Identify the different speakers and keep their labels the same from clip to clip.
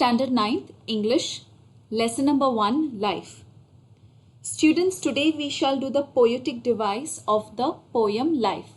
Speaker 1: Standard 9th English, Lesson number 1, Life. Students, today we shall do the poetic device of the poem Life.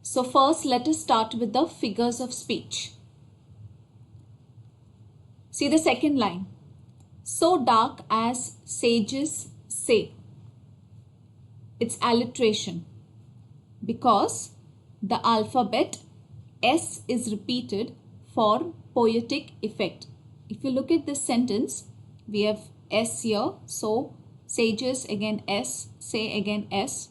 Speaker 1: So first let us start with the figures of speech. See the second line. So dark as sages say. It's alliteration because the alphabet S is repeated for poetic effect. If you look at this sentence, we have S here. So sages again S, say again S.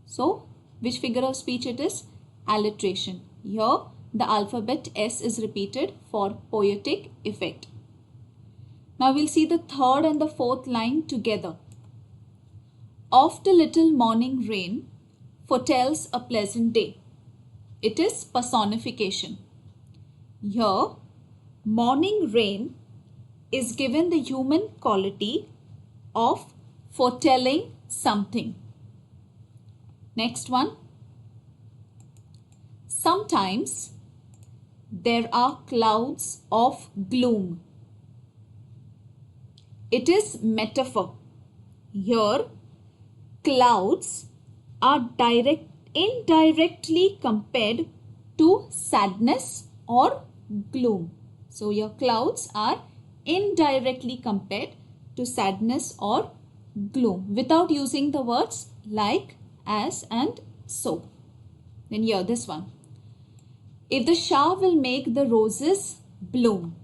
Speaker 1: So which figure of speech it is? Alliteration. Here the alphabet S is repeated for poetic effect. Now we'll see the third and the fourth line together. Oft a little morning rain foretells a pleasant day. It is personification. Here, morning rain is given the human quality of foretelling something. Next one. Sometimes there are clouds of gloom. It is metaphor. Here, clouds are indirectly compared to sadness or gloom. So your clouds are indirectly compared to sadness or gloom without using the words like, as and so. Then here this one. If the shower will make the roses bloom.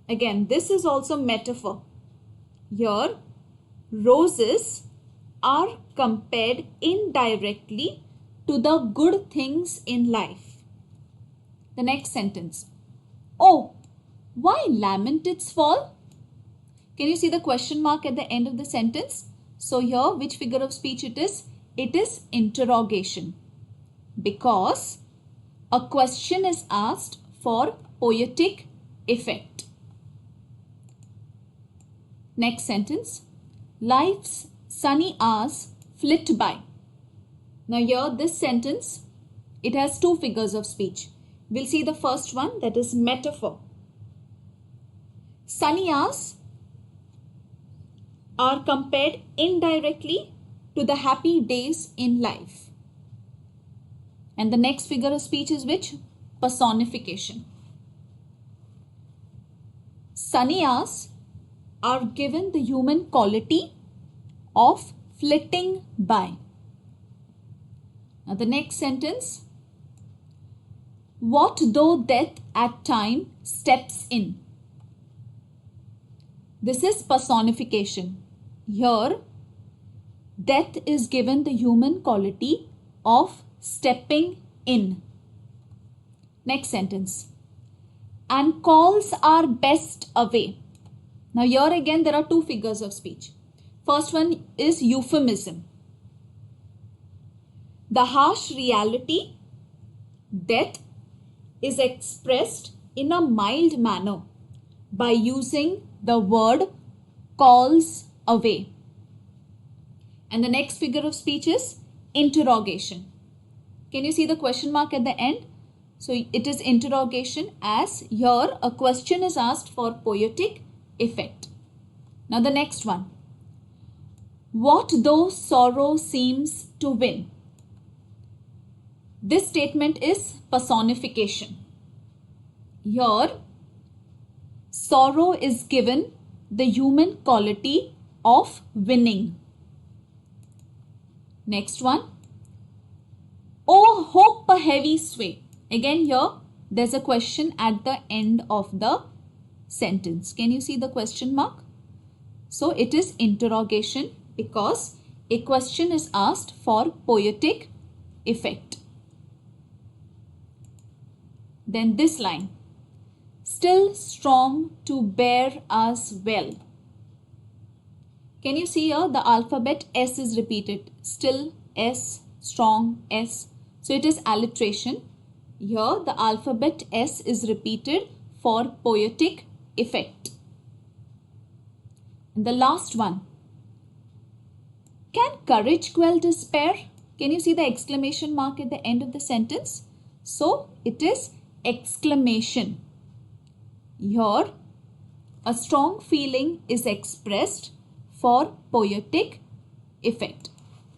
Speaker 1: Again, this is also metaphor. Here, roses are compared indirectly to the good things in life. The next sentence. Oh, why lament its fall? Can you see the question mark at the end of the sentence? So here, which figure of speech it is? It is interrogation. Because a question is asked for poetic effect. Next sentence. Life's sunny hours flit by. Now here this sentence, it has two figures of speech. We'll see the first one, that is metaphor. Sunny hours are compared indirectly to the happy days in life. And the next figure of speech is which? Personification. Sunny hours are given the human quality of flitting by. Now the next sentence. What though death at time steps in? This is personification. Here, death is given the human quality of stepping in. Next sentence. And calls our best away. Now here again there are two figures of speech. First one is euphemism. The harsh reality, death, is expressed in a mild manner by using the word calls away. And the next figure of speech is interrogation. Can you see the question mark at the end? So it is interrogation, as here a question is asked for poetic effect. Now the next one. What though sorrow seems to win? This statement is personification. Here, sorrow is given the human quality of winning. Next one. Oh, hope a heavy sway. Again here, there's a question at the end of the sentence. Can you see the question mark? So it is interrogation because a question is asked for poetic effect. Then this line. Still strong to bear us well. Can you see here the alphabet S is repeated. Still S, strong S. So it is alliteration. Here the alphabet S is repeated for poetic effect. And the last one. Can courage quell despair? Can you see the exclamation mark at the end of the sentence? So it is exclamation. Here A strong feeling is expressed for poetic effect.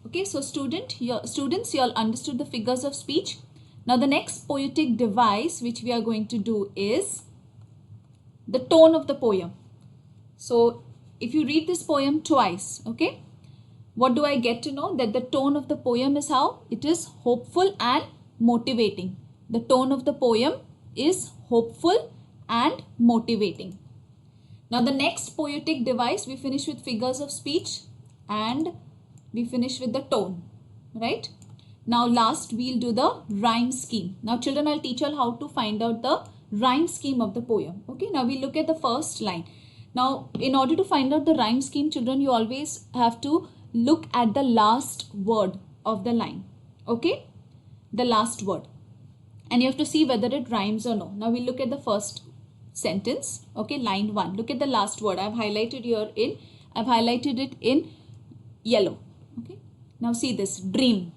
Speaker 1: Okay, so students, you all understood the figures of speech. Now the next poetic device which we are going to do is the tone of the poem. So if you read this poem twice, okay, what do I get to know? That the tone of the poem is how? It is hopeful and motivating. The tone of the poem is hopeful and motivating. Now the next poetic device, we finish with figures of speech and we finish with the tone, right? Now last we'll do the rhyme scheme. Now children, I'll teach you how to find out the rhyme scheme of the poem. Okay, now we look at the first line. Now in order to find out the rhyme scheme, children, you always have to look at the last word of the line. Okay, the last word, and you have to see whether it rhymes or no. Now we'll look at the first sentence. Okay, line 1. Look at the last word. I've highlighted it in yellow. Okay, now see this, dream.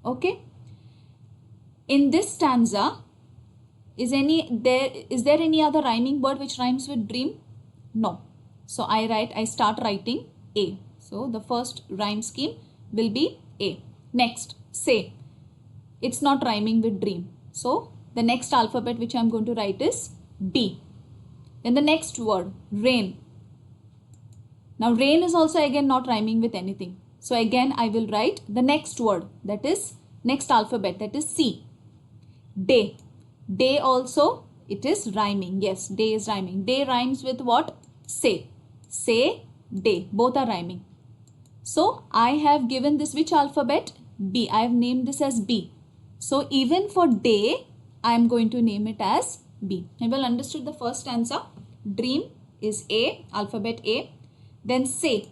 Speaker 1: Okay, in this stanza, is there any other rhyming word which rhymes with dream? No. So I start writing A. So the first rhyme scheme will be A. Next, say. It's not rhyming with dream. So the next alphabet which I'm going to write is B. Then the next word, rain. Now rain is also again not rhyming with anything. So again I will write the next word, that is next alphabet, that is C. Day. Day also it is rhyming. Yes, day is rhyming. Day rhymes with what? Say. Say, day. Both are rhyming. So I have given this which alphabet? B. I have named this as B. So even for day, I am going to name it as B. Have you all understood the first stanza? Dream is A, alphabet A. Then say.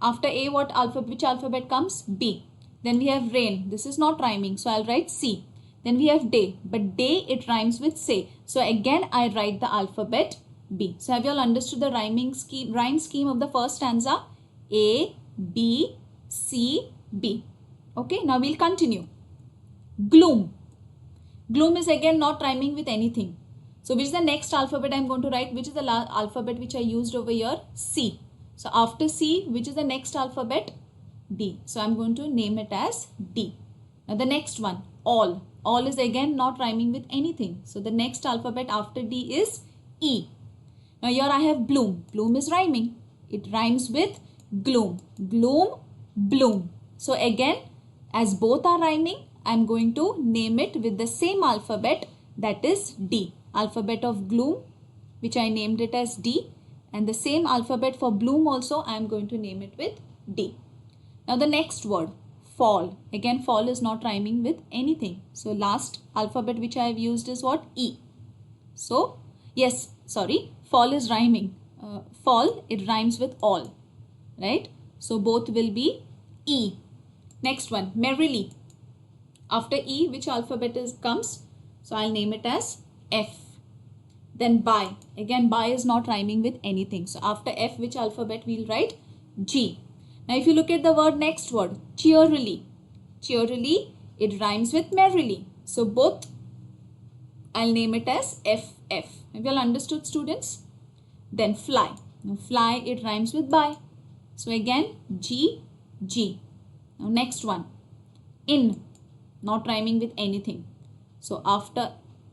Speaker 1: After A, which alphabet comes? B. Then we have rain. This is not rhyming, so I'll write C. Then we have day, but day it rhymes with say. So again I write the alphabet B. So have you all understood the rhyme scheme of the first stanza? A, B, C, B. Okay, now we'll continue. Gloom. Gloom is again not rhyming with anything. So which is the next alphabet I'm going to write? Which is the alphabet which I used over here? C. So after C, which is the next alphabet? D. So I'm going to name it as D. Now the next one, all. All is again not rhyming with anything. So the next alphabet after D is E. Now here I have bloom. Bloom is rhyming. It rhymes with gloom. Gloom, bloom. So again, as both are rhyming, I'm going to name it with the same alphabet, that is D. Alphabet of gloom, which I named it as D. And the same alphabet for bloom also, I'm going to name it with D. Now the next word, fall. Again, fall is not rhyming with anything. So last alphabet which I have used is what? E. So, yes, sorry, fall is rhyming. Fall, it rhymes with all, right? So both will be E. Next one, merrily. After E, which alphabet comes? So I'll name it as F. Then by. Again, by is not rhyming with anything. So after F, which alphabet we'll write? G. Now if you look at the next word, cheerily. Cheerily, it rhymes with merrily. So both, I'll name it as FF. Have you all understood, students? Then fly. Now fly, it rhymes with by. So again, G, G. Now next one, in. Not rhyming with anything. So after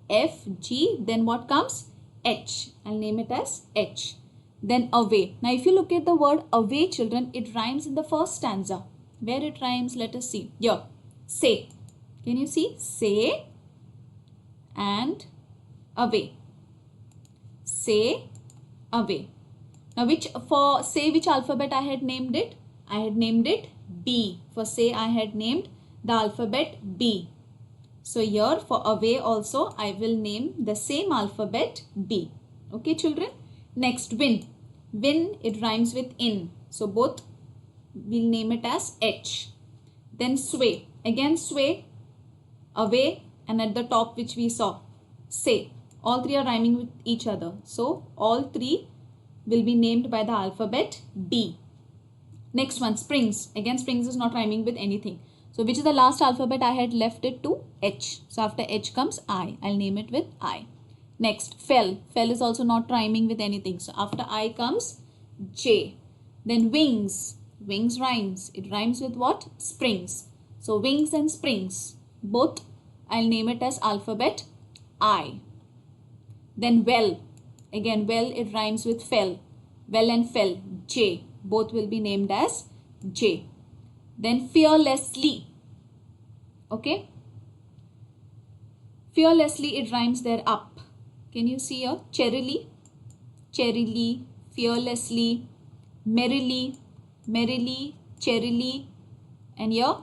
Speaker 1: F, G, then what comes? H. I'll name it as H. Then away. Now if you look at the word away, children, it rhymes in the first stanza. Where it rhymes, let us see. Here, say. Can you see? Say and away. Say, away. Now for say which alphabet I had named it? I had named it B. For say I had named the alphabet B. So here for away also I will name the same alphabet B. Okay, children. Next, win. Win, it rhymes with in. So both we'll name it as H. Then sway. Again sway, away, and at the top which we saw, say. All three are rhyming with each other. So all three will be named by the alphabet B. Next one, springs. Again, springs is not rhyming with anything. So which is the last alphabet? I had left it to H. So after H comes I. I'll name it with I. Next, fell. Fell is also not rhyming with anything. So after I comes J. Then wings. Wings rhymes. It rhymes with what? Springs. So wings and springs. Both I'll name it as alphabet I. Then well. Again, well, it rhymes with fell. Well and fell. J. Both will be named as J. Then fearlessly. Okay. Fearlessly, it rhymes there up. Can you see here? Cherrily, cherrily, fearlessly, merrily, merrily, cherrily, and here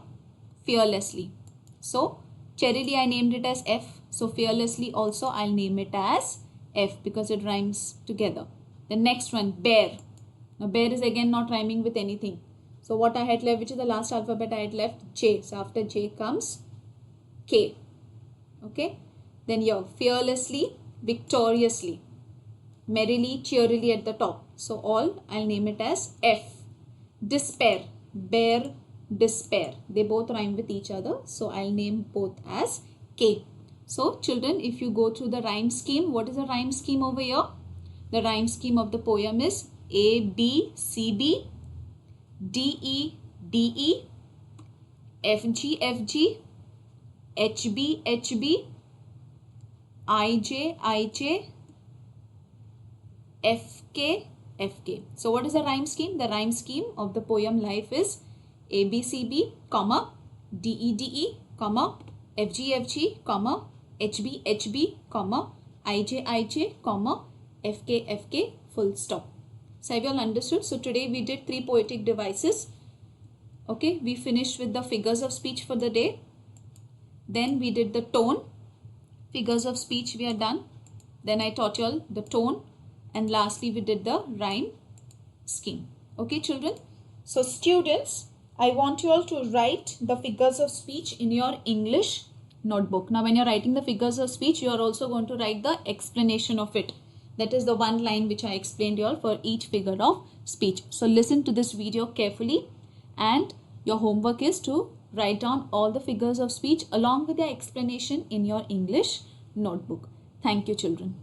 Speaker 1: fearlessly. So cherrily I named it as F. So fearlessly also I'll name it as F because it rhymes together. The next one, bear. Now bear is again not rhyming with anything. So what I had left, which is the last alphabet I had left? J. So after J comes K. Okay. Then here, fearlessly, victoriously, merrily, cheerily at the top. So all I'll name it as F. Despair, bear, despair. They both rhyme with each other. So I'll name both as K. So children, if you go through the rhyme scheme, what is the rhyme scheme over here? The rhyme scheme of the poem is A, B, C, B, D, E, D, E, F, G, F, G, H, B, H, B, I, J, I, J, F, K, F, K. So what is the rhyme scheme? The rhyme scheme of the poem Life is A, B, C, B, comma, D, E, D, E, comma, F, G, F, G, comma, H, B, H, B, comma, I, J, I, J, comma, F, K, F, K, full stop. So have you all understood? So today we did 3 poetic devices. Okay, we finished with the figures of speech for the day. Then we did the tone. Figures of speech we are done. Then I taught you all the tone. And lastly we did the rhyme scheme. Okay children. So students, I want you all to write the figures of speech in your English notebook. Now when you're writing the figures of speech, you are also going to write the explanation of it. That is the one line which I explained you all for each figure of speech. So listen to this video carefully, and your homework is to write down all the figures of speech along with their explanation in your English notebook. Thank you children.